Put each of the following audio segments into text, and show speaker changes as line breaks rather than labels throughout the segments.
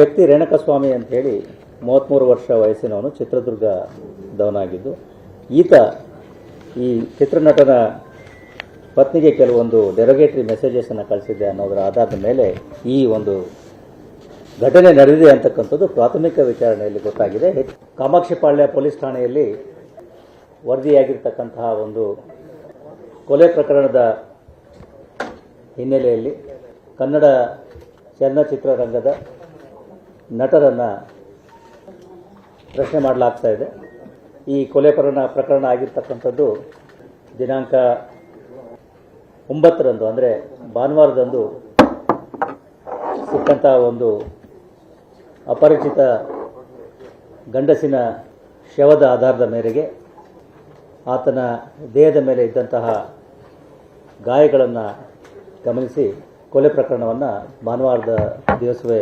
ವ್ಯಕ್ತಿ ರೇಣುಕಸ್ವಾಮಿ ಅಂತ ಹೇಳಿ 33 ವರ್ಷ ವಯಸ್ಸಿನವನು, ಚಿತ್ರದುರ್ಗದವನಾಗಿದ್ದು, ಈತ ಈ ಚಿತ್ರನಟನ ಪತ್ನಿಗೆ ಕೆಲವೊಂದು ಡೆರೋಗೇಟರಿ ಮೆಸೇಜಸನ್ನು ಕಳಿಸಿದ್ದೆ ಅನ್ನೋದರ ಆಧಾರದ ಮೇಲೆ ಈ ಒಂದು ಘಟನೆ ನಡೆದಿದೆ ಅಂತಕ್ಕಂಥದ್ದು ಪ್ರಾಥಮಿಕ ವಿಚಾರಣೆಯಲ್ಲಿ ಗೊತ್ತಾಗಿದೆ. ಕಾಮಾಕ್ಷಿಪಾಳ್ಯ ಪೊಲೀಸ್ ಠಾಣೆಯಲ್ಲಿ ವರದಿಯಾಗಿರ್ತಕ್ಕಂತಹ ಒಂದು ಕೊಲೆ ಪ್ರಕರಣದ ಹಿನ್ನೆಲೆಯಲ್ಲಿ ಕನ್ನಡ ಚಲನಚಿತ್ರರಂಗದ ನಟರನ್ನು ಪ್ರಶ್ನೆ ಮಾಡಲಾಗ್ತಾ ಇದೆ. ಈ ಕೊಲೆ ಪ್ರಕರಣ ಆಗಿರ್ತಕ್ಕಂಥದ್ದು ದಿನಾಂಕ 9ರಂದು, ಅಂದರೆ ಭಾನುವಾರದಂದು ಸಿಕ್ಕಂಥ ಒಂದು ಅಪರಿಚಿತ ಗಂಡಸಿನ ಶವದ ಆಧಾರದ ಮೇರೆಗೆ ಆತನ ದೇಹದ ಮೇಲೆ ಇದ್ದಂತಹ ಗಾಯಗಳನ್ನು ಗಮನಿಸಿ ಕೊಲೆ ಪ್ರಕರಣವನ್ನು ಭಾನುವಾರದ ದಿವಸವೇ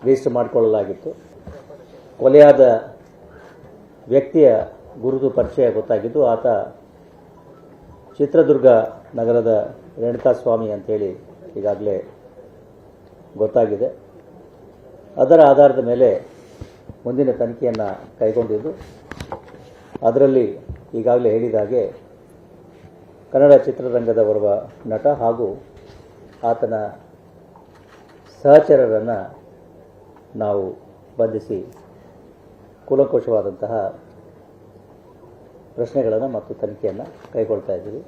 ರಿಜಿಸ್ಟರ್ ಮಾಡಿಕೊಳ್ಳಲಾಗಿತ್ತು. ಕೊಲೆಯಾದ ವ್ಯಕ್ತಿಯ ಗುರುತು ಪರಿಚಯ ಗೊತ್ತಾಗಿದ್ದು, ಆತ ಚಿತ್ರದುರ್ಗ ನಗರದ ರೇಣುಕಾಸ್ವಾಮಿ ಅಂತೇಳಿ ಈಗಾಗಲೇ ಗೊತ್ತಾಗಿದೆ. ಅದರ ಆಧಾರದ ಮೇಲೆ ಮುಂದಿನ ತನಿಖೆಯನ್ನು ಕೈಗೊಂಡಿದ್ದು, ಅದರಲ್ಲಿ ಈಗಾಗಲೇ ಹೇಳಿದ ಹಾಗೆ ಕನ್ನಡ ಚಿತ್ರರಂಗದ ಓರ್ವ ನಟ ಹಾಗೂ ಆತನ ಸಹಚರರನ್ನು ನಾವು ಬಂಧಿಸಿ ಕೂಲಂಕುಷವಾದಂತಹ ಪ್ರಶ್ನೆಗಳನ್ನು ಮತ್ತು ತನಿಖೆಯನ್ನು ಕೈಗೊಳ್ತಾ ಇದ್ದೀವಿ.